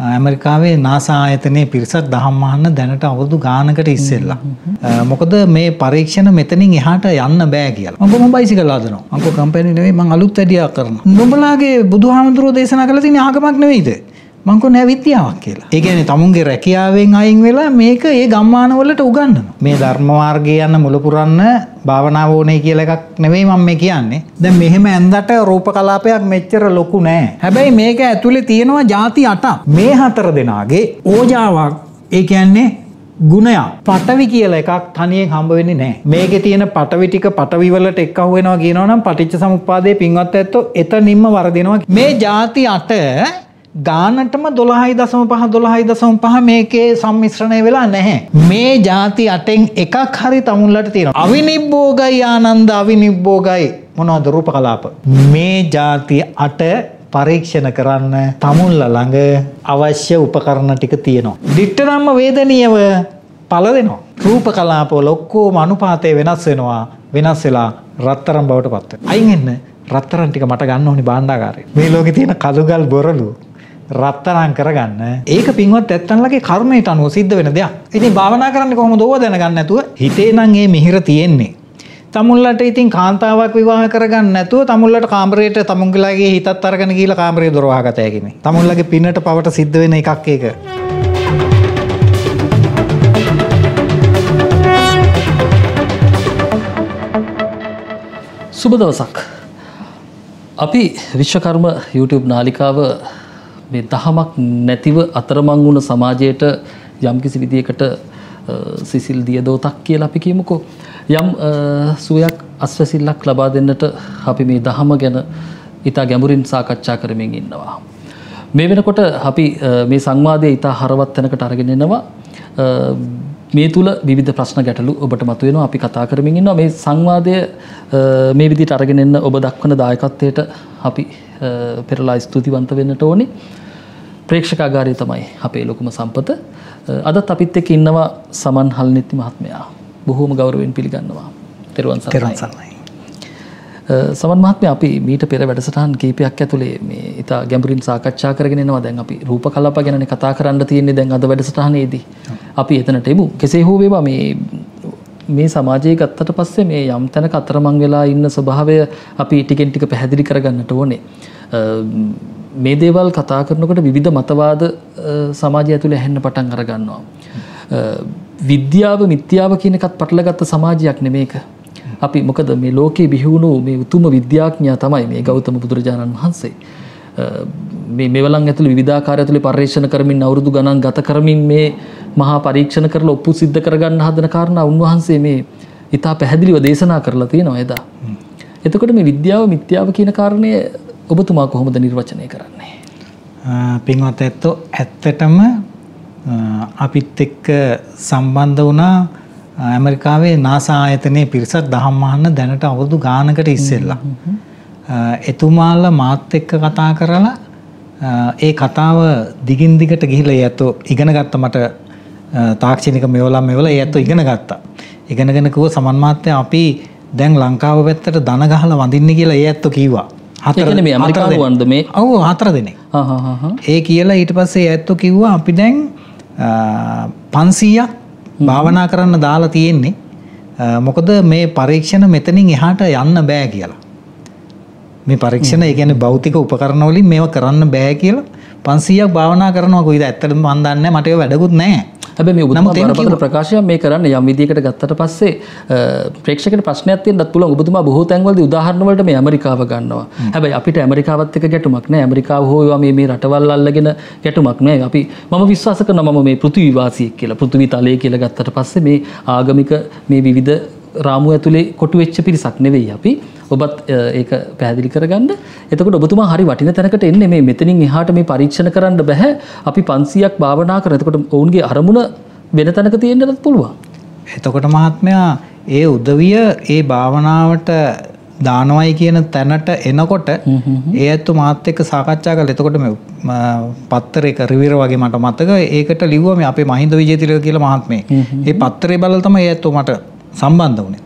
ඇමරිකාවේ NASA ආයතනයේ පිරිසක් දහම් අහන්න දැනට අවුරුදු ගානකට ඉස්සෙල්ලා. මොකද මේ පරීක්ෂණ මෙතනින් එහාට යන්න බෑ කියලා. මම බයිසිකල් හදනවා. අංකෝ කම්පැනි නෙවෙයි මං අලුත් වැඩියා කරනවා. නුඹලාගේ බුදුහාමුදුරුවෝ දේශනා කළා තියෙන ආගමක් නෙවෙයිද? මං කෝ නෑ විද්‍යාවක් කියලා. ඒ කියන්නේ තමුන්ගේ රැකියාවෙන් අයින් වෙලා මේක ඒ ගම්මානවලට උගන්වනවා. මේ ධර්ම මාර්ගයේ යන මුල පුරන්න භාවනාව ඕනේ කියලා එකක් නෙවෙයි මම මේ කියන්නේ. දැන් මෙහෙම ඇඳට රූප කලාපයක් මෙච්චර ලොකු නෑ. හැබැයි මේක ඇතුලේ තියෙනවා ಜಾති 8ක්. මේ 4 දෙනාගේ ඕජාවක් ඒ කියන්නේ ගුණයක් පටවි කියලා එකක් තනියෙන් හම්බ වෙන්නේ නැහැ. මේකේ තියෙන පටවි ටික පටවි වලට එක්කහුව වෙනවා කියනවනම් පටිච්ච සමුප්පාදයේ පින්වත් ඇත්තෝ එතනින්ම වරදිනවා. මේ ಜಾති 8 ගානටම 12.5 මේකේ සම්මිශ්‍රණය වෙලා නැහැ. මේ ಜಾති 8න් එකක් හරි තමුන්ලට තියෙනවා. අවිනිබ්බෝගයි ආනන්ද අවිනිබ්බෝගයි මොනවද රූප කලාප. මේ ಜಾති 8 පරීක්ෂණ කරන්න තමුන්ල ළඟ අවශ්‍ය උපකරණ ටික තියෙනවා. දිට්ඨනම්ම වේදනීයව පළ දෙනවා. රූප කලාපවල ඔක්කොම අනුපාතය වෙනස් වෙනවා. වෙනස් වෙලා රත්තරන් බවට පත් වෙනවා. අයින් එන්න රත්තරන් ටික මට ගන්න ඕනේ භාණ්ඩාගාරේ. මේ ලෝකේ තියෙන කළුගල් බොරළු රත්තරන් කරගන්න ඒක පින්වත් ඇත්තන්ලගේ කර්මයට අනුව සිද්ධ වෙන දෙයක්. ඉතින් භාවනා කරන්නේ කොහොමද ඕව දැනගන්න නැතුව හිතේ නම් මේ මිහිර තියෙන්නේ. තමුන්ලට ඉතින් කාන්තාවක් විවාහ කරගන්න නැතුව තමුන්ලට කාමරේට තමුන්ගලගේ හිතත් අරගෙන ගිහලා කාමරේ දොර වහගත හැකිනේ. තමුන්ලගේ පින්නට පවට සිද්ධ වෙන එකක් ඒක. සුබ දවසක්. අපි විශ්වකර්ම YouTube නාලිකාව මේ දහමක් නැතිව අතරමං වුණ සමාජයට යම්කිසි විදියකට සිසිල් දියදෝතක් කියලා අපි කියමුකෝ. යම් සුවයක් අස්වැසිල්ලක් ලබා දෙන්නට අපි මේ දහම ගැන ඉතා ගැඹුරින් සාකච්ඡා කරමින් ඉන්නවා. මේ වෙනකොට අපි මේ සංවාදයේ ඉතා හරවත් තැනකට අරගෙන එනවා. මේ තුල විවිධ ප්‍රශ්න ගැටලු ඔබට මතුවෙනවා. අපි කතා කරමින් ඉන්නවා. මේ සංවාදය මේ විදිහට අරගෙන එන්න ඔබ දක්වන දායකත්වයට අපි පෙරලා ස්තුතිවන්ත වෙන්නට ඕනේ. ප්‍රේක්ෂකාගාරය තමයි අපේ ලොකුම සම්පත. අදත් අපිත් එක්ක ඉන්නවා සමන් හල්නිත්ති මහත්මයා. බොහෝම ගෞරවයෙන් පිළිගන්නවා. තෙරුවන් සරණයි. සමන් මහත්මයා අපි මීට පෙර වැඩසටහන් කීපයක් ඇතුලේ මේ ඉතා ගැඹුරින් සාකච්ඡා කරගෙන එනවා. දැන් අපි රූප කලාප ගැනනේ කතා කරන්න තියෙන්නේ දැන් අද වැඩසටහනේදී. අපි එතනට එමු. කෙසේ හෝ වේවා මේ සමාජයේ ගත්තට පස්සේ මේ යම් තැනක අතරමං වෙලා ඉන්න ස්වභාවය අපි ටිකෙන් ටික පැහැදිලි කරගන්නට ඕනේ. මේ දේවල් කතා කරනකොට විවිධ මතවාද සමාජය ඇතුලේ ඇහෙන්න පටන් අර ගන්නවා. විද්‍යාව මිත්‍යාව කියන එකත් පටලගත්ත සමාජයක් නෙමේක. අපි මොකද මේ ලෝකේ බිහි වුණු මේ උතුම් විද්‍යාඥයා තමයි මේ ගෞතම බුදුරජාණන් වහන්සේ. මේ මෙවලන් ඇතුළේ විවිධාකාර ඇතුළේ පරිශ්‍රණ කරමින් අවුරුදු ගණන් ගත කරමින් මේ මහා පරීක්ෂණ කරලා ඔප්පු සිද්ධ කරගන්න හදන කාරණා උන්වහන්සේ මේ ඉතා පැහැදිලිව දේශනා කරලා තියෙනවා එදා. එතකොට මේ විද්‍යාව මිත්‍යාව කියන කාරණය ඔබතුමා කොහොමද නිර්වචනය කරන්නේ? පින්වත් ඇත්තෝ ඇත්තටම අපිත් එක්ක සම්බන්ධ වුණා ඇමරිකාවේ NASA ආයතනයේ පිරිසක් දහම් අහන්න දැනට අවුරුදු ගානකට ඉස්සෙල්ලා. එතුමාලා මාත් එක්ක කතා කරලා ඒ කතාව දිගින් දිගට ගිහිලා ඒ ඇත්තෝ ඉගෙන ගත්තා. මට තාක්ෂණික මෙවලා ඒ ඇත්තෝ ඉගෙන ගත්තා. ඉගෙනගෙන කිව්වා සමන් මහත්තයා අපි දැන් ලංකාව පැත්තට දන ගහලා වඳින්න කියලා ඒ ඇත්තෝ කිව්වා. හතර මේ ඇමරිකානුවන්ද මේ? ඔව් 4 දෙනෙක්. ඒ කියලා ඊට පස්සේ ඒ ඇත්තෝ කිව්වා අපි දැන් 500ක් භාවනා කරන්න දාලා තියෙන්නේ. මොකද මේ පරීක්ෂණ මෙතනින් එහාට යන්න බෑ කියලා. මේ පරීක්ෂණ ඒ කියන්නේ භෞතික උපකරණ වලින් මේව කරන්න බෑ කියලා 500ක් භාවනා කරනවා. කොයිද ඇත්තටම මන් දන්නේ නැහැ. මට ඒක වැඩකුත් නැහැ. හැබැයි මේ ඔබතුමා බරපතල ප්‍රකාශයක් මේ කරන්නේ යම් විදියකට ගත්තට පස්සේ ප්‍රේක්ෂකෙට ප්‍රශ්නයක් තියෙන්නත් පුළුවන්. ඔබතුමා බොහෝ තැන්වලදී උදාහරණ වලට මේ ඇමරිකාව ගන්නවා. හැබැයි අපිට ඇමරිකාවත් එක්ක ගැටුමක් නැහැ. ඇමරිකාව හෝ ඒවා මේ රටවල් අල්ලගෙන ගැටුමක් නැහැ. මම විශ්වාස කරනවා මම මේ පෘථිවි වාසියෙක් කියලා. පෘථිවි තලයේ කියලා ගත්තට පස්සේ මේ ආගමික මේ විවිධ රාමුව ඇතුලේ කොටු වෙච්ච පිරිසක් නෙවෙයි අපි. ඔබත් ඒක පැහැදිලි කරගන්න. එතකොට ඔබතුමා හරි වටින තැනකට එන්නේ. මේ මෙතනින් එහාට මේ පරීක්ෂණ කරන්න බෑ. අපි 500ක් භාවනා කරන. එතකොට ඔවුන්ගේ අරමුණ වෙන තැනක තියෙන්නත් පුළුවන්. එතකොට මහත්මයා ඒ උදවිය ඒ භාවනාවට දානවයි කියන තැනට එනකොට ඒ ඇත්ත මාත් එක්ක සාකච්ඡා කළා. එතකොට මේ පත්තරයක රිවිර වගේ මට මතක ඒකට ලිව්වා මේ අපේ මහින්ද විජේතිලක කියලා මහත්මයෙක්. ඒ පත්තරේ බලලා තමයි ඒ ඇත්ත මට සම්බන්ධ වුණේ.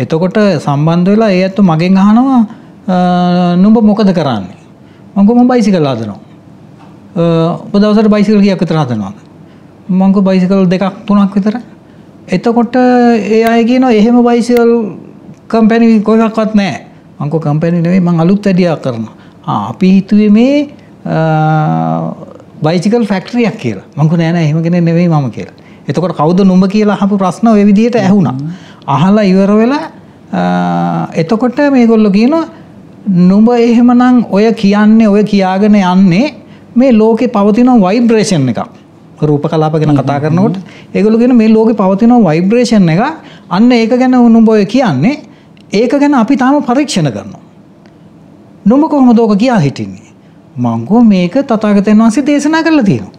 එතකොට සම්බන්ධ වෙලා ඒ ඇත්ත මගෙන් අහනවා නුඹ මොකද කරන්නේ? මම බයිසිකල් හදනවා. ඔබ දවසට බයිසිකල් කීයක් විතර හදනවද? මම කිව්වා බයිසිකල් 2ක් 3ක් විතර. එතකොට ඒ අය කියනවා එහෙම බයිසිකල් කම්පැනි කොහෙවත් නැහැ. මම කිව්වා කම්පැනි නෙවෙයි මම අලුත් වැඩියක් කරනවා. අපි හිතුවේ මේ බයිසිකල් ෆැක්ටරියක් කියලා. මම කිව්වා නෑ එහෙම කෙනෙක් නෙවෙයි මම කියලා. එතකොට කවුද නුඹ කියලා අහපු ප්‍රශ්න ඔය විදිහට ඇහුණා. අහලා ඉවර වෙලා එතකොට මේගොල්ලෝ කියනවා නුඹ එහෙමනම් ඔය කියන්නේ ඔය කියාගෙන යන්නේ මේ ලෝකේ පවතින වයිබ්‍රේෂන් එකක්. රූප කලාප ගැන කතා කරනකොට ඒගොල්ලෝ කියන මේ ලෝකේ පවතින වයිබ්‍රේෂන් එක අන්න ඒක ගැන නුඹ ඔය කියන්නේ ඒක ගැන අපි තාම පරීක්ෂණ කරනවා. නුඹ කොහොමද ඔක කියා හිටින්නේ? මං කිව්වා මේක තථාගතයන් වහන්සේ දේශනා කරලා තියෙනවා.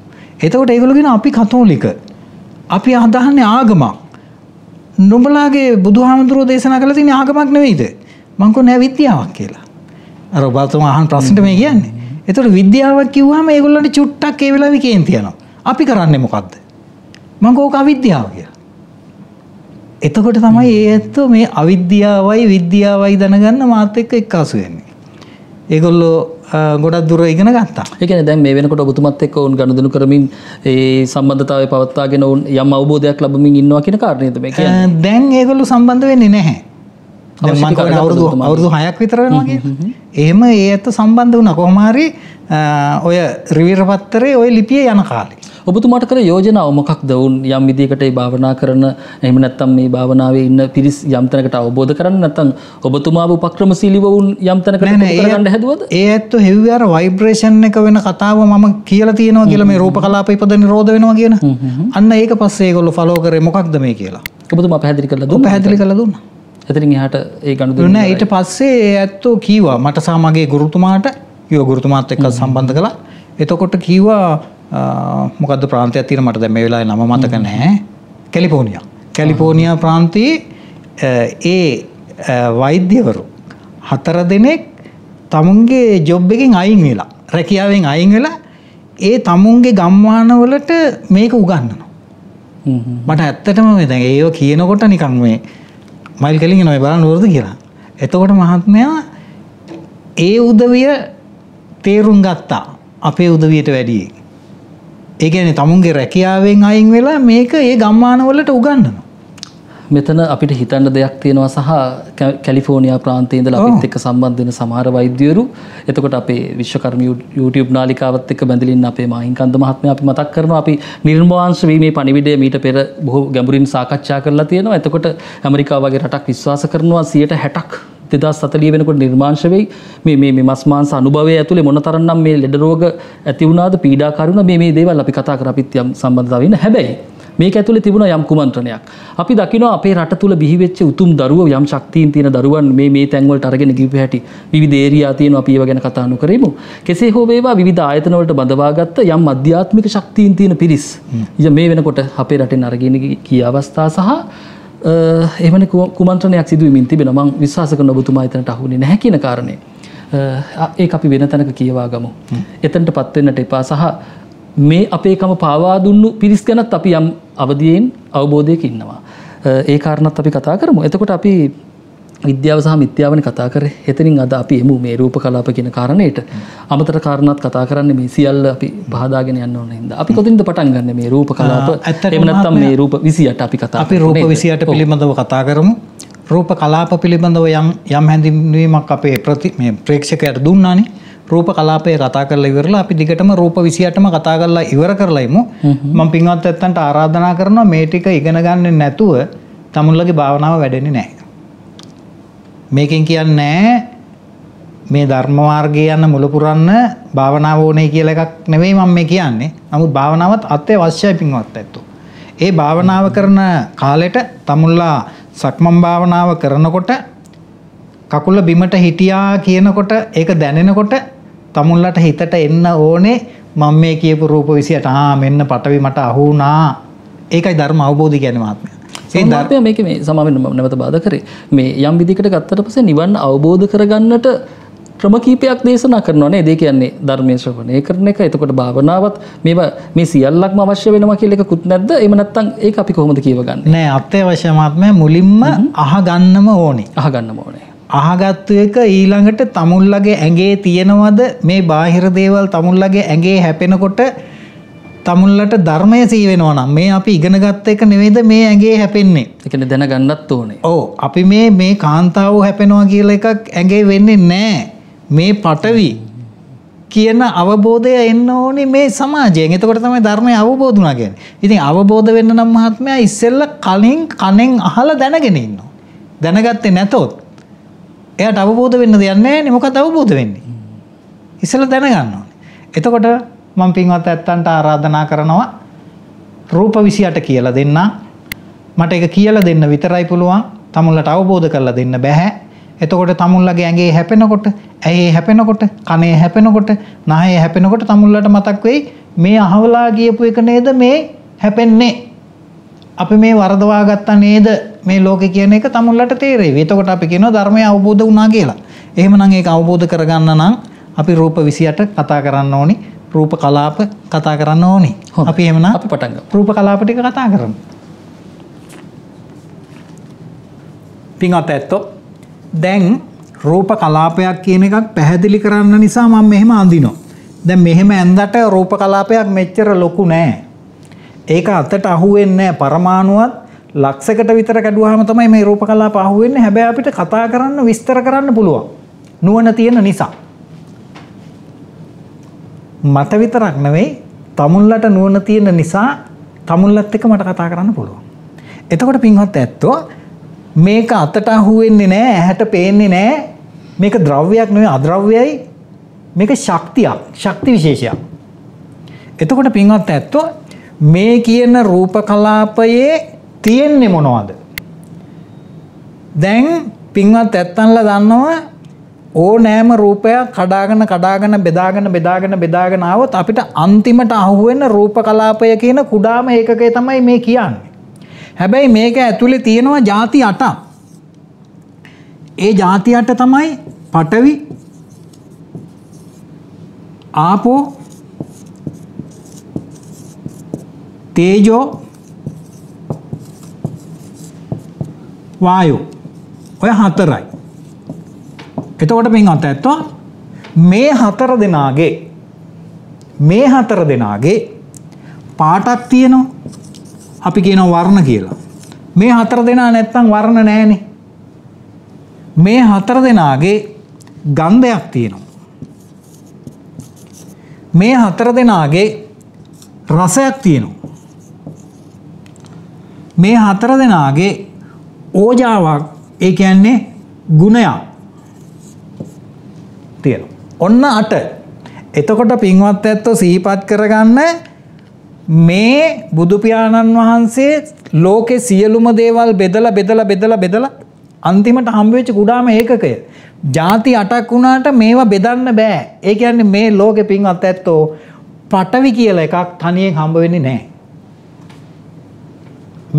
එතකොට ඒගොල්ලෝ කියන අපි කතෝලික. අපි අදහන්නේ ආගමක්. නුඹලාගේ බුදුහාමුදුරුවෝ දේශනා කරලා තියෙන ආගමක් නෙවෙයිද? මං කිව්වා නෑ විද්‍යාවක් කියලා. අර ඔබතුමා අහන ප්‍රශ්නෙට මේ කියන්නේ. එතකොට විද්‍යාවක් කිව්වම ඒගොල්ලන්ට චුට්ටක් ඒ වෙලාවේ කේන්ති යනවා. අපි කරන්නේ මොකද්ද? මං කිව්වා ඕක අවිද්‍යාව කියලා. එතකොට තමයි ඒ ඇත්තෝ මේ අවිද්‍යාවයි විද්‍යාවයි දැනගන්න මාත් එක්ක එක්කාසු වෙන්නේ. ඒගොල්ලෝ ගොඩක් දුර ඉගෙන ගත්තා. ඒ කියන්නේ දැන් මේ වෙනකොට ඔබතුමත් එක්ක වුන් ගනුදෙනු කරමින් ඒ සම්බන්ධතාවය පවත්වාගෙන වුන් යම් අවබෝධයක් ලැබමින් ඉන්නවා කියන කාරණේද මේ කියන්නේ? දැන් ඒගොල්ලෝ සම්බන්ධ වෙන්නේ නැහැ. දැන් මම කියන්නේ අවුරුදු 6ක් විතර වෙනවා කියන්නේ. එහෙම ඒ ඇත්ත සම්බන්ධ වුණා කොහොම හරි ඔය රිවිර පත්තරේ ඔය ලිපියේ යන කාලේ. ඔබතුමාට කර යෝජනාව මොකක්ද වුන් යම් විදියකට ඒ භාවනා කරන එහෙම නැත්නම් මේ භාවනාවේ ඉන්න පිරිස් යම් තැනකට අවබෝධ කරගන්න නැත්නම් ඔබතුමාව උපක්‍රමශීලීව වුන් යම් තැනකට කරගන්න හැදුවද? ඒ ඇත්තෝ හෙව්වේ අර වයිබ්‍රේෂන් එක වෙන කතාව මම කියලා තියෙනවා කියලා මේ රූප කලාප ඉපද නිරෝධ වෙනවා කියන. අන්න ඒක පස්සේ ඒගොල්ලෝ ෆලෝ කරේ මොකක්ද මේ කියලා. ඔබතුමා පැහැදිලි කරලා දුන්නා. පැහැදිලි කරලා දුන්නා. එතනින් එහාට ඒ ගනුදෙනු නෑ ඊට පස්සේ ඒ ඇත්තෝ කීවා මට සහ මගේ ගුරුතුමාට ගුරුතුමාත් එක්ක සම්බන්ධ කළා. එතකොට කීවා මොකද්ද ප්‍රාන්තයක් තියෙන මට දැන් මේ වෙලාවේ නම මතක නැහැ. කැලිෆෝනියා ප්‍රාන්තයේ ඒ වෛද්‍යවරු 4 දෙනෙක් තමුන්ගේ ජොබ් එකෙන් අයින් වෙලා රැකියාවෙන් අයින් වෙලා ඒ තමුන්ගේ ගම්මානවලට මේක උගන්වනවා. මට ඇත්තටම මේ දැන් ඒව කියනකොට නිකන් මේ මයිල් කෙලින් එනවා බලන්න වරද කියලා. එතකොට මහත්මයා ඒ උදවිය තේරුම් ගත්තා අපේ උදවියට වැඩියි. ඒ කියන්නේ තමුන්ගේ රැකියාවෙන් අයින් වෙලා මේක ඒ ගම්මානවලට උගන්වනවා. මෙතන අපිට හිතන්න දෙයක් තියෙනවා සහ කැලිෆෝනියා ප්‍රාන්තයේ ඉඳලා අපිත් එක්ක සම්බන්ධ වෙන සමහර වෛද්‍යවරු එතකොට අපේ විශ්වකර්ම YouTube නාලිකාවත් එක්ක බැඳලා ඉන්න අපේ මාහින්කන්ද මහත්මයා අපි මතක් කරනවා අපි නිර්මාංශ වීමේ පණිවිඩය මීට පෙර බොහෝ ගැඹුරින් සාකච්ඡා කරලා තියෙනවා. එතකොට ඇමරිකාව වගේ රටක් විශ්වාස කරනවා 60%ක් 2040 වෙනකොට නිර්මාංශ වෙයි මේ මස් මාංශ අනුභවය ඇතුලේ මොනතරම්නම් මේ ලෙඩ රෝග ඇති වුණාද පීඩාකාරී වුණා මේ දේවල් අපි කතා කර අපිත් යම් සම්බන්ධතාවය ඉන්න හැබැයි මේක ඇතුලේ තිබුණා යම් කුමන්ත්‍රණයක් අපි දකිනවා අපේ රට තුල බිහි වෙච්ච උතුම් දරුවෝ යම් ශක්තියින් තියෙන දරුවන් මේ තැන් වලට අරගෙන ගිහුව හැටි විවිධ ඒරියා තියෙනවා අපි ඒව ගැන කතා නොකරෙමු කෙසේ හෝ වේවා විවිධ ආයතන වලට බඳවාගත්ත යම් අධ්‍යාත්මික ශක්තියින් තියෙන පිරිස් මේ වෙනකොට අපේ රටෙන් අරගෙන ගිය අවස්ථා සහ එහෙමනේ කුමන්ත්‍රණයක් සිදුවීමින් තිබෙනවා මම විශ්වාස කරන ඔබතුමා එතනට අහුනේ නැහැ කියන කාරණේ ඒක අපි වෙන තැනක කියවා ගමු එතනටපත් වෙන්නට එපා සහ මේ අපේකම පාවා දුන්නු පිරිස් ගැනත් අපි යම් අවදියෙන් අවබෝධයක ඉන්නවා ඒ කාරණාත් අපි කතා කරමු එතකොට අපි විද්‍යාව සහ මිත්‍යාවනේ කතා කරේ එතනින් අද අපි එමු මේ රූප කලාප කියන කාරණේට අමතර කාරණාත් කතා කරන්නේ මේ සියල්ල අපි බහදාගෙන යන්න ඕන හින්දා අපි කොතින්ද පටන් ගන්න මේ රූප කලාප එහෙම නැත්නම් මේ රූප 28 අපි කතා අපි රූප 28 පිළිබඳව කතා කරමු රූප කලාප පිළිබඳව යම් හැඳින්වීමක් අපේ මේ ප්‍රේක්ෂකයට දුන්නානේ රූප කලාපය කතා කරලා ඉවරලා අපි දිගටම රූප 28ම කතා කරලා ඉවර කරලා ඉමු මම පින්වත් ඇත්තන්ට ආරාධනා කරනවා මේ ටික ඉගෙන ගන්න නැතුව තමුන්ලගේ භාවනාව වැඩෙන්නේ නැහැ මේකෙන් කියන්නේ මේ ධර්ම මාර්ගයේ යන මුල පුරන්න භාවනාව ඕනේ කියලා එකක් නෙවෙයි මම මේ කියන්නේ. නමුත් භාවනාවත් අත්‍යවශ්‍යයි පින්වත් ඇත්තෝ. ඒ භාවනාව කරන කාලෙට තමුල්ලා සක්මන් භාවනාව කරනකොට කකුල බිමට හිටියා කියනකොට ඒක දැනෙනකොට තමුල්ලට හිතට එන්න ඕනේ මම මේ කියපු රූප 28 මෙන්න පටවි මට අහු වුණා. ඒකයි ධර්ම අවබෝධය කියන්නේ මහත්මයා. සමහරවිට මේක මේ සමාවෙන්න මම නැවත බාධා කරේ මේ යම් විදිහකට ගත්තට පස්සේ නිවන් අවබෝධ කරගන්නට ක්‍රම කීපයක් දේශනා කරනවා නේද? ඒ කියන්නේ ධර්මයේ ශ්‍රවණය කරන එක. එතකොට භාවනාවත් මේවා මේ සියල්ලක්ම අවශ්‍ය වෙනවා කියලා එකකුත් නැද්ද? එහෙම නැත්නම් ඒක අපි කොහොමද කියවගන්නේ? නෑ අත්‍යවශ්‍ය මාත්මය මුලින්ම අහගන්නම ඕනේ. අහගන්නම ඕනේ. අහගත්තු එක ඊළඟට තමුල්ලගේ ඇඟේ තියෙනවද මේ බාහිර දේවල් තමුල්ලගේ ඇඟේ හැපෙනකොට තමුල්ලට ධර්මය සී වෙනවා නම් මේ අපි ඉගෙන ගත්ත එක නෙවෙයිද මේ ඇඟේ හැපෙන්නේ. ඒ කියන්නේ දැනගන්නත් ඕනේ. ඔව් අපි මේ කාන්තාව හැපෙනවා කියලා එකක් ඇඟේ වෙන්නේ නැහැ. මේ පටවි කියන අවබෝධය එන්න ඕනේ මේ සමාජයෙන්. එතකොට තමයි ධර්මය අවබෝධ වුණා කියන්නේ. ඉතින් අවබෝධ වෙන්න නම් මහත්මයා ඉස්සෙල්ලා කලින් කනෙන් අහලා දැනගෙන ඉන්නවා. දැනගත්තේ නැතොත් එයාට අවබෝධ වෙන්න දෙයක් නැහැ නේ. මොකක්ද අවබෝධ වෙන්නේ? ඉස්සෙල්ලා දැනගන්න ඕනේ. එතකොට මම පින්වත් ඇත්තන්ට ආරාධනා කරනවා රූප 28 කියලා දෙන්න. මට ඒක කියලා දෙන්න විතරයි පුළුවන්. තමුල්ලට අවබෝධ කරලා දෙන්න බෑ. එතකොට තමුල්ලගේ ඇඟේ හැපෙනකොට, ඇහි හැපෙනකොට, කනේ හැපෙනකොට, නහයේ හැපෙනකොට තමුල්ලට මතක් වෙයි මේ අහවලා ගියපු එක නේද මේ හැපෙන්නේ. අපි මේ වරදවා ගත්තා නේද මේ ලෝකේ කියන එක තමුල්ලට තේරෙයි. එතකොට අපි කියනවා ධර්මය අවබෝධ වුණා කියලා. එහෙමනම් ඒක අවබෝධ කරගන්න නම් අපි රූප 28 කතා කරන්න ඕනි. රූප කලාප කතා කරන්න ඕනි. අපි එහෙමනම් අපි පටන් ගමු. රූප කලාප ටික කතා කරමු. පින්වත් ඇත්තෝ දැන් රූප කලාපයක් කියන එකක් පැහැදිලි කරන්න නිසා මම මෙහෙම අඳිනවා. දැන් මෙහෙම ඇඳට රූප කලාපයක් මෙච්චර ලොකු නෑ. ඒක අතට අහුවෙන්නේ නෑ. පරමාණුවත් ලක්ෂයකට විතර කැඩුවාම තමයි මේ රූප කලාප අහුවෙන්නේ. හැබැයි අපිට කතා කරන්න විස්තර කරන්න පුළුවන්. නුවණ තියෙන නිසා. මට විතරක් නෙවෙයි තමුල්ලට නුවණ තියෙන නිසා තමුල්ලත් එක්ක මට කතා කරන්න පුළුවන්. එතකොට පින්වත් ඇත්තෝ මේක අතට අහුවෙන්නේ නැහැ, ඇහැට පේන්නේ නැහැ. මේක ද්‍රව්‍යයක් නෙවෙයි අද්‍රව්‍යයි. මේක ශක්තියක්, ශක්ති විශේෂයක්. එතකොට පින්වත් ඇත්තෝ මේ කියන රූප කලාපයේ තියෙන්නේ මොනවද? දැන් පින්වත් ඇත්තන්ලා දන්නවා ඕනෑම රූපයක් කඩාගෙන බෙදාගෙන આવොත් අපිට අන්තිමට අහුවෙන රූප කලාපය කියන කුඩාම ඒකකය තමයි මේ කියන්නේ. හැබැයි මේක ඇතුලේ තියෙනවා ಜಾති 8ක්. ඒ ಜಾති 8 තමයි පඨවි, ආපෝ, තේජෝ, වායෝ. ඔය හතරයි. එතකොට පින්වත් ඇත්තෝ මේ හතර දෙනාගේ පාටක් තියෙනවා. අපි කියනවා වර්ණ කියලා. මේ හතර දෙනා නැත්තම් වර්ණ නැහැනේ. මේ හතර දෙනාගේ ගන්ධයක් තියෙනවා. මේ හතර දෙනාගේ රසයක් තියෙනවා. මේ හතර දෙනාගේ ඕජාවක්, ඒ කියන්නේ ගුණයක් තියෙනවා. ඔන්න 8. එතකොට පින්වත් ඇත්තෝ සිහිපත් කරගන්න මේ බුදු පියාණන් වහන්සේ ලෝකේ සියලුම දේවල් බෙදලා අන්තිමට හම්බ වෙච්ච කුඩාම ඒකකය. ಜಾති 8ක් වුණාට මේවා බෙදන්න බෑ. ඒ කියන්නේ මේ ලෝකේ පින්වත් ඇත්තෝ පටවි කියලා එකක් තනියෙන් හම්බ වෙන්නේ නැහැ.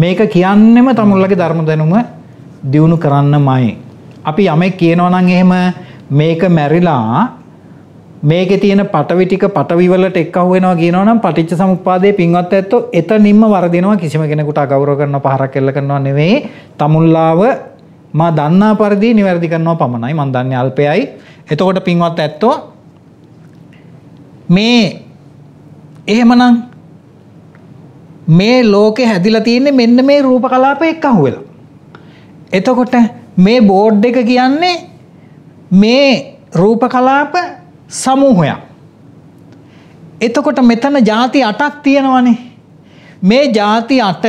මේක කියන්නෙම තමුල්ලගේ ධර්ම දැනුම දියුණු කරන්නමයි. අපි යමෙක් කියනවා නම් එහෙම මේක මැරිලා මේකේ තියෙන පටවි ටික පටවි වලට එක්කහුව වෙනවා කියනවා නම් පටිච්ච සමුප්පාදයේ පින්වත් ඇත්තෝ එතනින්ම වරදිනවා. කිසිම කෙනෙකුට අගෞරව කරනවා, පහරක් එල්ල කරනවා නෙවෙයි. තමුල්ලාව මා දන්නා පරිදි නිවැරදි කරනවා පමණයි. මම දන්නේ අල්පයයි. එතකොට පින්වත් ඇත්තෝ මේ එහෙමනම් මේ ලෝකේ හැදිලා තියෙන්නේ මෙන්න මේ රූප කලාප එක්කහුව වෙලා. එතකොට මේ බෝඩ් එක කියන්නේ මේ රූප කලාප සමූහයක්. එතකොට මෙතන ಜಾති 8ක් තියෙනවනේ. මේ ಜಾති 8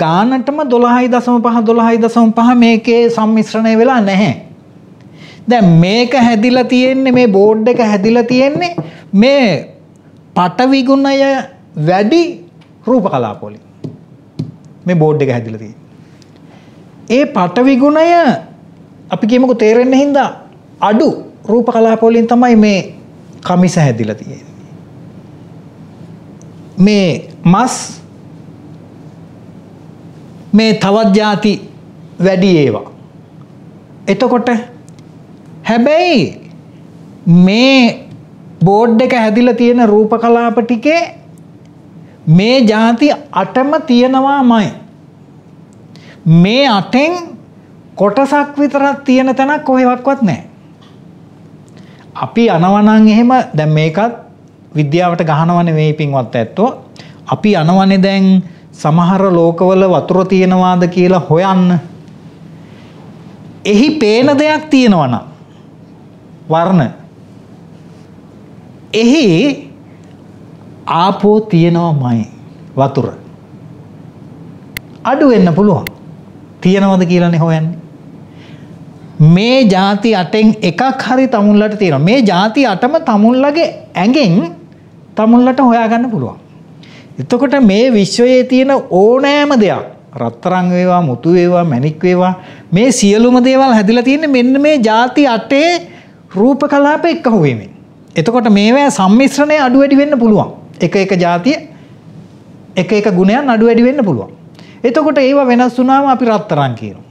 ගානටම 12.5 මේකේ සම්මිශ්‍රණය වෙලා නැහැ. දැන් මේක හැදිලා තියෙන්නේ, මේ බෝඩ් එක හැදිලා තියෙන්නේ මේ පටවි ගුණය වැඩි රූප කලාප වලින්. මේ බෝඩ් එක හැදිලා තියෙන්නේ. ඒ පටවි ගුණය අපි කියමුකෝ තේරෙන්න හින්දා අඩු රූප කලාප වලින් තමයි මේ කමිස හැදිලා තියෙන්නේ. මේ මස් මේ තවත් ಜಾති වැඩි ඒවා. එතකොට හැබැයි මේ බෝඩ් එක හැදිලා තියෙන රූප කලාප ටිකේ මේ ಜಾති 8ම තියෙනවාමයි. මේ 8න් කොටසක් විතරක් තියෙන තැනක් කොහෙවත් නැහැ. අපි අනවනන් එහෙම දැන් මේකත් විද්‍යාවට ගහනවනේ මේ පින්වත් ඇත්තෝ. අපි අනවනේ දැන් සමහර ලෝකවල වතුර තියෙනවාද කියලා හොයන්න. එහි පේන දෙයක් තියෙනවා නම් වර්ණ. එහි ආපෝ තියෙනවමයි වතුර. අඩු වෙන්න පුළුවන්. තියෙනවද කියලානේ හොයන්නේ. මේ ಜಾති 8න් එකක් හරි තමුන්ලට තියෙනවා. මේ ಜಾති 8ම තමුන්ලගේ ඇඟෙන් තමුන්ලට හොයාගන්න පුළුවන්. එතකොට මේ විශ්වයේ තියෙන ඕනෑම දෙයක් රත්තරන් වේවා මුතු වේවා මණික් වේවා මේ සියලුම දේවල් හැදිලා තියෙන්නේ මෙන්න මේ ಜಾති 8 රූප කලාප එක්ක හොවීමෙන්. එතකොට මේවා සම්මිශ්‍රණය අඩු වැඩි වෙන්න පුළුවන්. එක එක ಜಾතිය එක එක ගුණයන් අඩු වැඩි වෙන්න පුළුවන්. එතකොට ඒවා වෙනස් වුණාම අපි රත්තරන් කියනවා.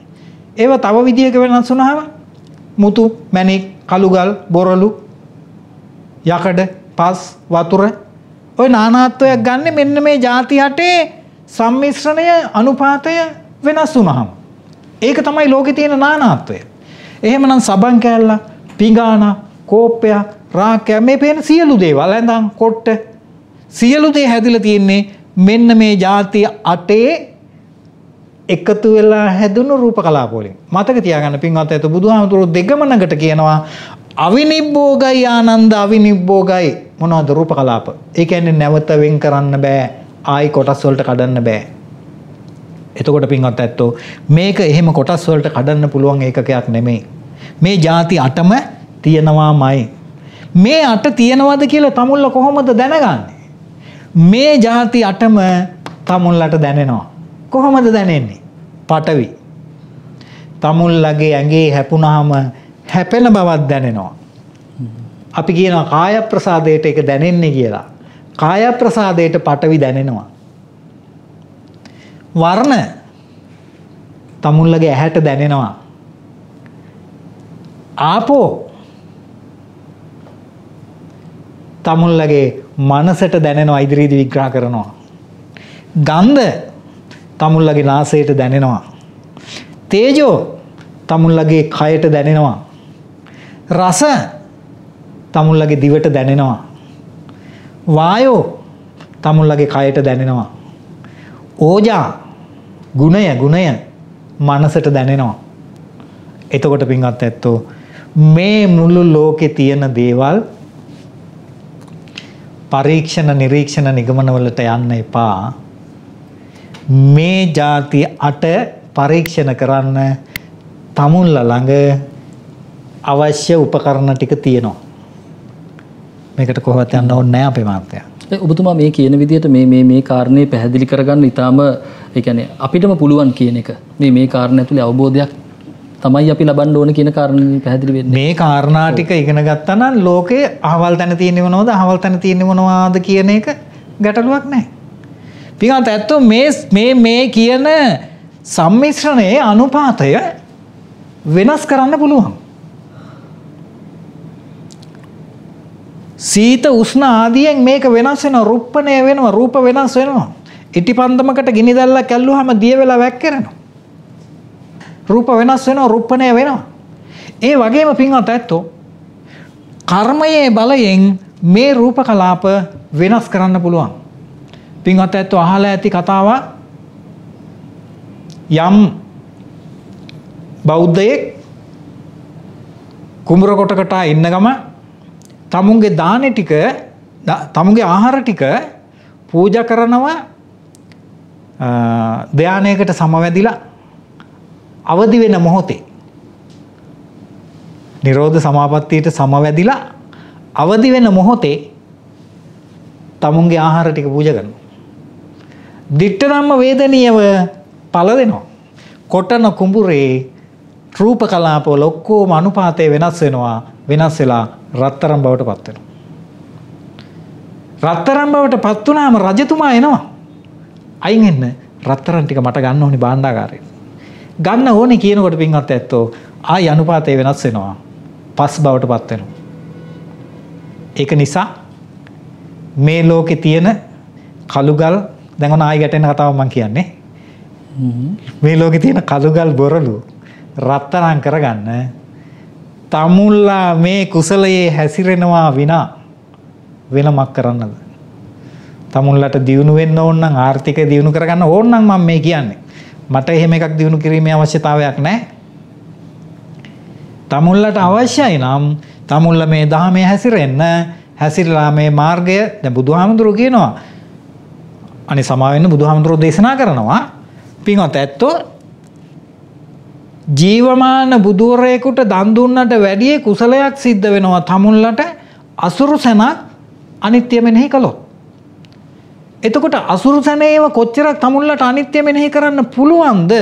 ඒවා තව විදියක වෙනස් වුණාම මුතු මණික් කළුගල් බොරළු යකඩ පස් වතුර ඔය නානාත්වයක් ගන්න මෙන්න මේ ಜಾති 8 සම්මිශ්‍රණය අනුපාතය වෙනස් වුණාම. ඒක තමයි ලෝකේ තියෙන නානාත්වය. එහෙමනම් සබන් කෑල්ල, පිඟාන, කෝප්පය, රාක්කය මේ පේන සියලු දේවල් ඇඳන් කොට්ට සියලු දේ හැදිලා තියෙන්නේ මෙන්න මේ ಜಾති 8 එකතු වෙලා හැදුණු රූප කලාප වලින්. මතක තියාගන්න පින්වත් ඇත බුදුහාමුදුරුවෝ දෙගමනකට කියනවා අවිනිබ්බෝගයි ආනන්ද අවිනිබ්බෝගයි මොනවද රූප කලාප. ඒ කියන්නේ නැවත වෙන් කරන්න බෑ. ආයි කොටස් වලට කඩන්න බෑ. එතකොට පින්වත් ඇත්තෝ මේක එහෙම කොටස් වලට කඩන්න පුළුවන් ඒකකයක් නෙමෙයි. මේ ಜಾති 8ම තියෙනවාමයි. මේ 8 තියෙනවද කියලා තමුල්ල කොහොමද දැනගන්නේ? මේ ಜಾති 8ම තමුල්ලට දැනෙනවා. කොහොමද දැනෙන්නේ? පටවි. තමුල්ලගේ ඇඟේ හැපුණාම හැපෙන බවක් දැනෙනවා. අපි කියනවා කාය ප්‍රසාදයට ඒක දැනෙන්නේ කියලා. කාය ප්‍රසාදයට පටවි දැනෙනවා. වර්ණ තමුල්ලගේ ඇහැට දැනෙනවා. ආපෝ තමුල්ලගේ මනසට දැනෙනවා ඉදිරියේදී විග්‍රහ කරනවා. ගන්ධ තමුල්ලගේ නාසයට දැනෙනවා. තේජෝ තමුල්ලගේ කයට දැනෙනවා. රස තමුල්ලගේ දිවට දැනෙනවා. වායෝ තමුල්ලගේ කයට දැනෙනවා. ඕජා ගුණය මනසට දැනෙනවා. එතකොට පින්වත් ඇත්තෝ මේ මුළු ලෝකේ තියෙන දේවල් පරීක්ෂණ නිරීක්ෂණ නිගමන වලට යන්න එපා. මේ ಜಾති 8 පරීක්ෂණ කරන්න තමුන්ල ළඟ අවශ්‍ය උපකරණ ටික තියෙනවා. මේකට කොහොමද යන්න ඕනේ නැහැ අපේ මාත්‍යා. ඔබතුමා මේ කියන විදිහට මේ කාරණේ පැහැදිලි කරගන්න ඊටාම ඒ කියන්නේ අපිටම පුළුවන් කියන එක. මේ කාරණා ඇතුලේ අවබෝධයක් තමයි අපි ලබන්න ඕන කියන කාරණේ පැහැදිලි වෙන්නේ. මේ කාරණා ටික ඉගෙන ගත්තා නම් ලෝකේ අහවල් තැන තියෙන්නේ මොනවද අහවල් තැන තියෙන්නේ මොනවද කියන එක ගැටලුවක් නැහැ. පිටත් ඇත්තෝ මේ කියන සම්මිශ්‍රණයේ අනුපාතය වෙනස් කරන්න පුළුවන්. සීත උෂ්ණ ආදියෙන් මේක වෙනස් වෙනවා. රුප්පණය වෙනවා. රූප වෙනස් වෙනවා. ඉටිපන්දමකට ගිනි දැල්ලක් ඇල්ලුවාම දිය වෙලා වැක්කිරෙනවා. රූප වෙනස් වෙනවා. රුප්පණය වෙනවා. ඒ වගේම පින්වත් ඇත්තෝ කර්මයේ බලයෙන් මේ රූප කලාප වෙනස් කරන්න පුළුවන්. පින්වත් ඇත්තෝ අහලා ඇති කතාවක් යම් බෞද්ධයෙක් කුඹර කොටකට ඉන්න ගම තමුන්ගේ දානේ ටික තමුන්ගේ ආහාර ටික පූජා කරනවා ධානයකට සමවැදිලා අවදි වෙන මොහොතේ නිරෝධ සමාපත්තියට සමවැදිලා අවදි වෙන මොහොතේ තමුන්ගේ ආහාර ටික පූජා කරනවා. දිට්ඨ ධම්ම වේදනීයව පළ දෙනවා. කොටන කුඹුරේ රූප කලාපවල ඔක්කොම අනුපාතය වෙනස් වෙනවා. වෙනස් වෙලා රත්තරන් බවට පත් වෙනවා. රත්තරන් බවට පත් වුණාම රජතුමා එනවා. අයින් එන්න රත්තරන් ටික මට ගන්න ඕනි භාණ්ඩාගාරයෙන්. ගන්න ඕනේ කියනකොට පින්වත් ඇත්තෝ ආයි අනුපාතය වෙනස් වෙනවා. පස් බවට පත් වෙනවා. ඒක නිසා මේ ලෝකේ තියෙන කළුගල් දැන් ඔන්න ආයි ගැටෙන කතාවක් මම කියන්නේ. මේ ලෝකේ තියෙන කළුගල් බොරළු රත්තරන් කරගන්න තමුල්ලා මේ කුසලයේ හැසිරෙනවා විනා වෙනමක් කරන්නද? තමුල්ලට දියුණු වෙන්න ඕන නම් ආර්ථිකය දියුණු කරගන්න ඕන නම් මම මේ කියන්නේ. මට එහෙම එකක් දියුණු කිරීමේ අවශ්‍යතාවයක් නැහැ. තමුල්ලට අවශ්‍යයි නම් තමුල්ල මේ ධහමේ හැසිරෙන්න හැසිරලා මේ මාර්ගය දැන් බුදුහාමුදුරුවෝ කියනවා. අනේ සමා වෙන්න බුදුහාමුදුරුවෝ දේශනා කරනවා. පින්වත් ඇත්තෝ ජීවමාන බුදුවරයෙකුට දන් දුන්නට වැඩිය කුසලයක් සිද්ධ වෙනවා තමුල්ලට අසුරු සැනක් අනිත්‍ය මෙනෙහි කළොත්. එතකොට අසුරු සැනේව කොච්චරක් තමුල්ලට අනිත්‍ය මෙනෙහි කරන්න පුළුවන්ද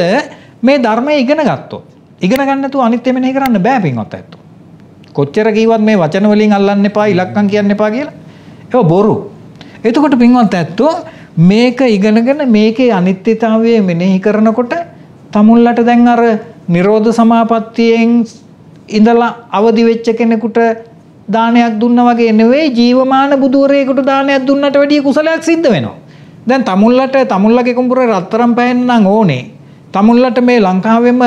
මේ ධර්මය ඉගෙන ගත්තොත්? ඉගෙන ගන්න නැතුව අනිත්‍ය මෙනෙහි කරන්න බෑ පින්වත් ඇත්තෝ. කොච්චර කිව්වත් මේ වචන වලින් අල්ලන්න එපා ඉලක්කම් කියන්න එපා කියලා. ඒක බොරු. එතකොට පින්වත් ඇත්තෝ මේක ඉගෙනගෙන මේකේ අනිත්‍යතාවය මෙනෙහි කරනකොට තමුල්ලට දැන් අර නිරෝධ සමාපත්තියෙන් ඉඳලා අවදි වෙච්ච කෙනෙකුට දානයක් දුන්නා වගේ නෙවෙයි ජීවමාන බුදුවරයෙකුට දානයක් දුන්නට වැඩිය කුසලයක් සිද්ධ වෙනවා. දැන් තමුල්ලගේ කුඹුරේ රත්තරන් පෑන්න නම් ඕනේ. තමුල්ලට මේ ලංකාවෙම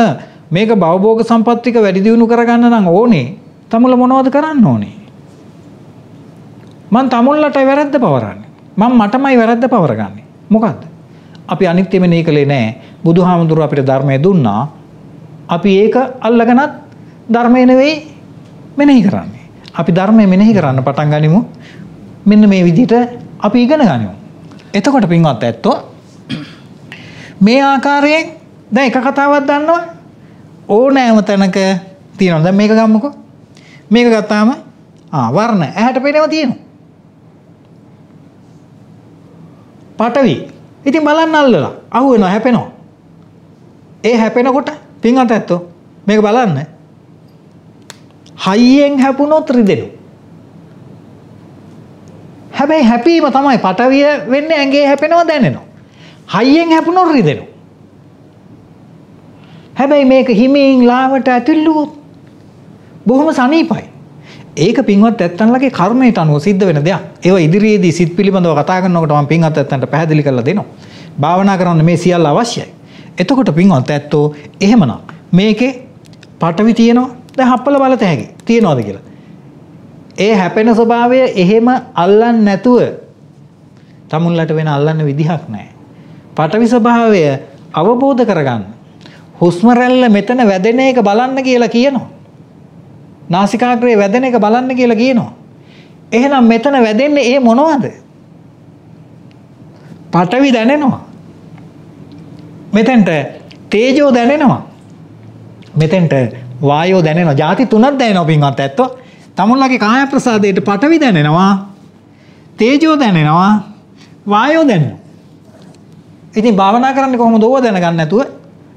මේක භවභෝග සම්පත්තික වැඩි දියුණු කරගන්න නම් ඕනේ. තමුල්ල මොනවද කරන්න ඕනේ? මං තමුල්ලටයි වැරද්ද පවරන්නේ. මම මටමයි වැරද්ද පවරගන්නේ. මොකද්ද? අපි අනිත්‍ය මෙනෙහි කළේ නැහැ. බුදුහාමුදුරුවෝ අපිට ධර්මය දුන්නා. අපි ඒක අල්ලගෙනත් ධර්මය නෙවෙයි මෙනෙහි කරන්නේ. අපි ධර්මය මෙනෙහි කරන්න පටන් ගනිමු. මෙන්න මේ විදිහට අපි ඉගෙන ගනිමු. එතකොට පින්වත් ඇත්තෝ මේ ආකාරයෙන් දැන් එක කතාවක් දන්නවා ඕනෑම තැනක තියෙනවා. දැන් මේක ගමුකෝ. මේක ගත්තාම වර්ණ ඇහැට පේනවා තියෙනවා. පටවි. ඉතින් බලන්න අල්ලලා අහු වෙනවා හැපෙනවා. ඒ හැපෙනකොට පින්වත් ඇත්තෝ මේක බලන්න. හයියෙන් හැපුණොත් රිදෙනවා. හැබැයි හැපීම තමයි පටවිය වෙන්නේ ඇඟේ හැපෙනවා දැනෙනවා. හයියෙන් හැපුණොත් රිදෙනවා. හැබැයි මේක හිමින් ලාවට ඇතුළුවොත් බොහොම සනීපයි. ඒක පින්වත් ඇත්තන්ලගේ කර්මයට අනුව සිද්ධ වෙන දෙයක්. ඒව ඉදිරියේදී සිත් පිළිබඳව කතා කරනකොට මම පින්වත් ඇත්තන්ට පැහැදිලි කරලා දෙනවා. භාවනා කරන්න මේ සියල්ල අවශ්‍යයි. එතකොට පින්වත් ඇත්තෝ එහෙමනම් මේකේ පටවි තියෙනවා. දැන් හප්පල බලත හැකි. තියනවාද කියලා. ඒ හැපෙන ස්වභාවය එහෙම අල්ලන්නේ නැතුව තමුන්ලට වෙන අල්ලන්න විදිහක් නැහැ. පටවි ස්වභාවය අවබෝධ කරගන්න. හුස්ම රැල්ල මෙතන වැදෙන එක බලන්න කියලා කියනවා. නාසිකාග්‍රේ වැදෙන එක බලන්න කියලා කියනවා. එහෙනම් මෙතන වැදෙන්නේ ඒ මොනවද? පටවි දැනෙනවා. මෙතෙන්ට තේජෝ දැනෙනවා. මෙතෙන්ට වායෝ දැනෙනවා. ಜಾති තුනක් දැනෙනවා පින්වත් ඇත්තෝ. තමුන්ලගේ කාය ප්‍රසාදයට පටවි දැනෙනවා. තේජෝ දැනෙනවා. වායෝ දැනෙනවා. ඉතින් භාවනා කරන්නේ කොහොමද ඕව දැනගන්න නැතුව?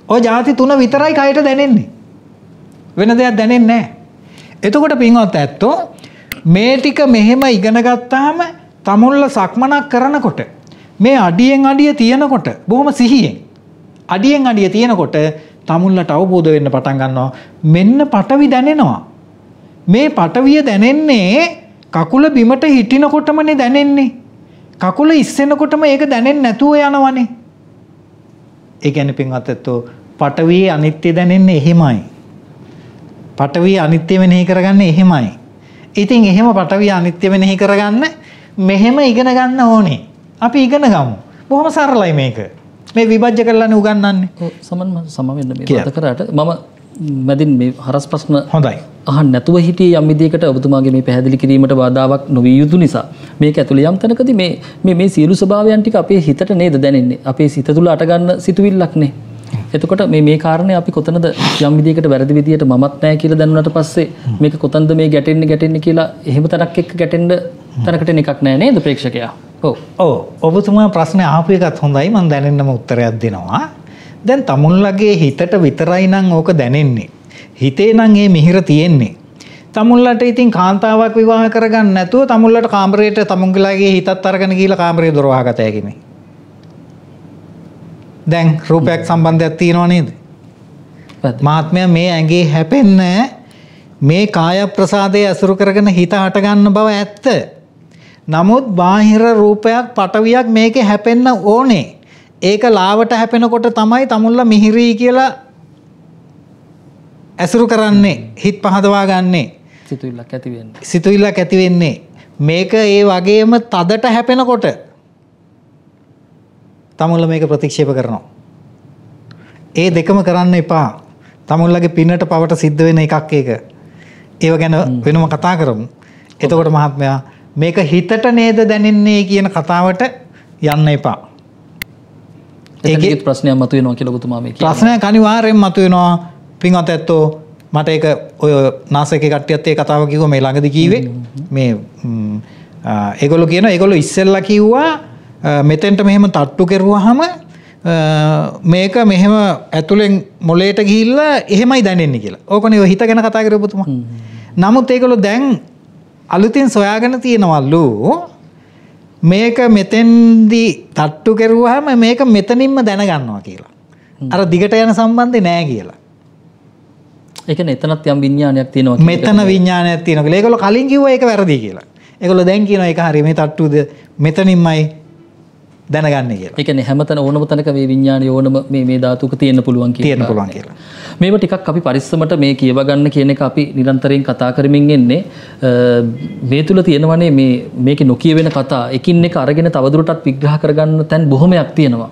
ඔය ಜಾති තුන විතරයි කයට දැනෙන්නේ. වෙන දෙයක් දැනෙන්නේ නැහැ. එතකොට පින්වත් ඇත්තෝ මේ ටික මෙහෙම ඉගෙන ගත්තාම තමුල්ල සක්මනක් කරනකොට මේ අඩියෙන් අඩිය තියෙනකොට බොහොම සිහියෙන් අඩියෙන් අඩිය තියෙනකොට තමුල්ලට අවබෝධ වෙන්න පටන් ගන්නවා මෙන්න පටවි දැනෙනවා. මේ පටවිය දැනෙන්නේ කකුල බිමට හිටිනකොටමනේ දැනෙන්නේ. කකුල ඉස්සෙනකොටම ඒක දැනෙන්නේ නැතුව යනවනේ. ඒ කියන්නේ පින්වත් ඇත්තෝ පටවියේ අනිත්‍ය දැනෙන්නේ එහෙමයි. පටවිය අනිත්‍ය මෙනෙහි කරගන්නේ එහෙමයි. ඉතින් එහෙම පටවිය අනිත්‍ය මෙනෙහි කරගන්න මෙහෙම ඉගෙන ගන්න ඕනේ. අපි ඉගෙන ගමු. බොහොම සරලයි මේක. මේ විභජ්‍ය කරලානේ උගන්වන්නේ. සම වෙන්න මේ කතා කරාට මම මැදින් මේ හරස් ප්‍රශ්න හොඳයි. අහන්න නැතුව හිටියේ යම් විදියකට ඔබතුමාගේ මේ පැහැදිලි කිරීමට බාධාවක් නොවිය යුතු නිසා මේක ඇතුළේ යම් තැනකදී මේ සියලු ස්වභාවයන් ටික අපේ හිතට නේද දැනෙන්නේ. අපේ සිත තුළ අට ගන්න සිතුවිල්ලක් නේ. එතකොට මේ කාරණේ අපි කොතනද යම් විදියකට වැරදි විදියට මමත් නැහැ කියලා දැනුණාට පස්සේ මේක කොතනද මේ ගැටෙන්නේ කියලා එහෙම තරක් එක්ක ගැටෙන්න තරකට එකක් නැහැ නේද ප්‍රේක්ෂකයා? ඔව් ඔබතුමා ප්‍රශ්නේ අහපු එකත් හොඳයි. මම දැනෙන්නම උත්තරයක් දෙනවා. දැන් තමුන්ලගේ හිතට විතරයි නම් ඕක දැනෙන්නේ. හිතේ නම් ඒ මිහිර තියෙන්නේ. තමුන්ලට ඉතින් කාන්තාවක් විවාහ කරගන්න නැතුව තමුන්ලට කාමරයට තමුන්ගලගේ හිතත් අරගෙන ගිහලා කාමරේ දොර වහගත හැකිනේ. දැන් රූපයක් සම්බන්ධයක් තියෙනව නේද? මහත්මයා මේ ඇඟේ හැපෙන්න මේ කාය ප්‍රසාදයේ අසුරු කරගෙන හිත හට ගන්න බව ඇත්ත. නමුත් බාහිර රූපයක් පටවියක් මේකේ හැපෙන්න ඕනේ. ඒක ලාවට හැපෙනකොට තමයි තමුල්ලා මිහිරි කියලා ඇසුරු කරන්නේ හිත පහදවා ගන්නේ සිතුවිල්ලක් ඇති වෙන්නේ මේක ඒ වගේම තදට හැපෙනකොට තමුල්ලා මේක ප්‍රතික්ෂේප කරනවා. ඒ දෙකම කරන්න එපා. තමුල්ලාගේ පින්නට පවට සිද්ධ වෙන එකක් ඒක. ඒව ගැන වෙනම කතා කරමු. එතකොට මහත්මයා මේක හිතට නේද දැනෙන්නේ කියන කතාවට යන්න එපා. ඒකේ ප්‍රශ්නයක් මතුවෙනවා කියලා ඔබතුමා මේ කියන්නේ. ප්‍රශ්නයක් අනිවාර්යෙන් මතුවෙනවා. පින්වත් ඇත්තෝ මට ඒක ඔය නාසකේ කට්ටියත් ඒ කතාව කිව්වා මේ ළඟදී කිව්වේ. මේ ඒගොල්ලෝ කියනවා ඒගොල්ලෝ ඉස්සෙල්ලා කිව්වා මෙතෙන්ට මෙහෙම තට්ටු කරුවාම මේක මෙහෙම ඇතුලෙන් මොලේට ගිහිල්ලා එහෙමයි දැනෙන්නේ කියලා. ඕකනේ ඔය හිත ගැන කතා කරේ ඔබතුමා. නමුත් ඒගොල්ලෝ දැන් අලුතින් සොයාගෙන තියෙනවලු මේක මෙතෙන්දී තට්ටු කරුවාම මේක මෙතනින්ම දැනගන්නවා කියලා. අර දිගට යන සම්බන්ධේ නෑ කියලා. ඒ කියන්නේ එතනත් යම් විඥානයක් තියෙනවා කියලා. මෙතන විඥානයක් තියෙනවා කියලා. ඒගොල්ලෝ කලින් කිව්වා ඒක වැරදි කියලා. ඒගොල්ලෝ දැන් කියනවා ඒක හරිය මේ තට්ටුද මෙතනින්මයි දැනගන්නේ කියලා. ඒ කියන්නේ හැමතැන ඕනම තැනක මේ විඥානය ඕනම මේ ධාතුක තියෙන්න පුළුවන් කියලා. මේව ටිකක් අපි පරිස්සමට මේ කියව ගන්න කියන එක අපි නිරන්තරයෙන් කතා කරමින් එන්නේ. මේ තුල තියෙනවනේ මේකේ නොකියවෙන කතා එකින් එක අරගෙන තවදුරටත් විග්‍රහ කරගන්න තැන් බොහොමයක් තියෙනවා.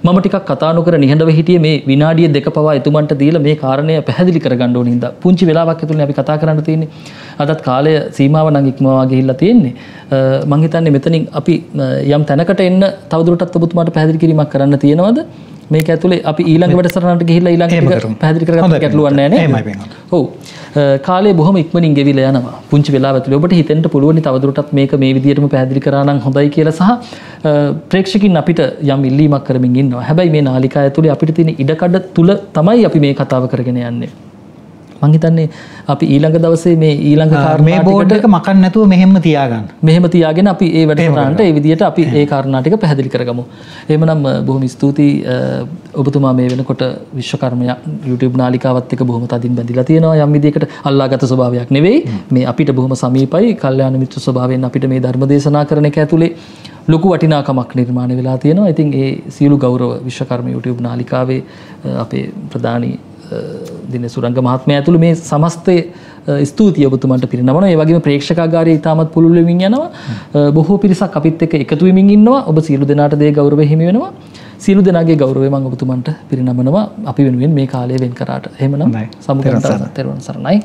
මම ටිකක් කතා නොකර නිහඬව හිටියේ මේ විනාඩිය දෙක පවා එතුමන්ට දීලා මේ කාරණය පැහැදිලි කරගන්න ඕන හින්දා. පුංචි වෙලාවක් ඇතුළේ අපි කතා කරන්න තියෙන්නේ. අදත් කාලය සීමාව නම් ඉක්මවා ගිහිල්ලා තියෙන්නේ. මම හිතන්නේ මෙතනින් අපි යම් තැනකට එන්න තවදුරටත් ඔබතුමාට පැහැදිලි කිරීමක් කරන්න තියෙනවද? මේක ඇතුලේ අපි ඊළඟ වැඩසටහනට ගිහිල්ලා ඊළඟ ටික පැහැදිලි කරගන්න ගැටලුවක් නැහැ නේද? ඔව්. කාලය බොහොම ඉක්මනින් ගෙවිලා යනවා. පුංචි වෙලාව ඇතුලේ ඔබට හිතෙන්න පුළුවන් තවදුරටත් මේක මේ විදිහටම පැහැදිලි කරා නම් හොඳයි කියලා සහ ප්‍රේක්ෂකින් අපිට යම් ඉල්ලීමක් කරමින් ඉන්නවා. හැබැයි මේ නාලිකාව ඇතුලේ අපිට තියෙන ඉඩකඩ තුල තමයි අපි මේ කතාව කරගෙන යන්නේ. මං හිතන්නේ අපි ඊළඟ දවසේ මේ ඊළඟ කාරණා මේ බෝඩ් එක මකන්න නැතුව මෙහෙම තියාගන්න. මෙහෙම තියාගෙන අපි ඒ වැඩසටහනට ඒ විදිහට අපි ඒ කාරණා ටික පැහැදිලි කරගමු. එහෙමනම් බොහොම ස්තුතියි ඔබතුමා මේ වෙනකොට විශ්වකර්ම YouTube නාලිකාවත් එක්ක බොහොම තදින් බැඳිලා තියෙනවා. යම් විදිහකට අල්ලාගත් ස්වභාවයක් නෙවෙයි. මේ අපිට බොහොම සමීපයි. කල්යාණ මිත්‍ර ස්වභාවයෙන් අපිට මේ ධර්ම දේශනා කරන එක ඇතුලේ ලොකු වටිනාකමක් නිර්මාණය වෙලා තියෙනවා. ඉතින් ඒ සියලු ගෞරව විශ්වකර්ම YouTube නාලිකාවේ අපේ ප්‍රධානී දින සුරංග මහත්මයා ඇතුළු මේ සමස්තයේ ස්තුතිය ඔබතුමන්ට පිරිනමනවා. ඒ වගේම ප්‍රේක්ෂකාගාරය ඉතාමත් පුළුල් වෙමින් යනවා. බොහෝ පිරිසක් අපිත් එක්ක එකතු වෙමින් ඉන්නවා. ඔබ සියලු දෙනාට දේ ගෞරවය හිමි වෙනවා. සියලු දෙනාගේ ගෞරවය මම ඔබතුමන්ට පිරිනමනවා. අපි වෙනුවෙන් මේ කාලය වෙන් කරාට. එහෙමනම් සමුගන්ට තෙරුවන් සරණයි.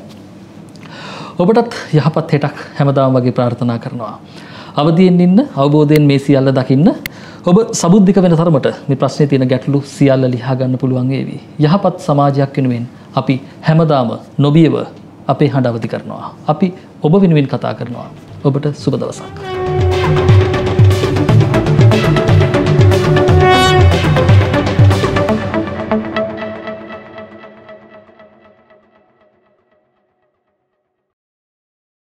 ඔබටත් යහපත් හෙටක් හැමදාම වගේ ප්‍රාර්ථනා කරනවා. අවදියෙන් ඉන්න, අවබෝධයෙන් මේ සියල්ල දකින්න. ඔබ සබුද්ධික වෙන තරමට මේ ප්‍රශ්නේ තියෙන ගැටලු සියල්ල ලියා ගන්න පුළුවන් වේවි. යහපත් සමාජයක් වෙනුවෙන් අපි හැමදාම නොබියව අපේ හඬ අවදි කරනවා. අපි ඔබ වෙනුවෙන් කතා කරනවා. ඔබට සුබ දවසක්.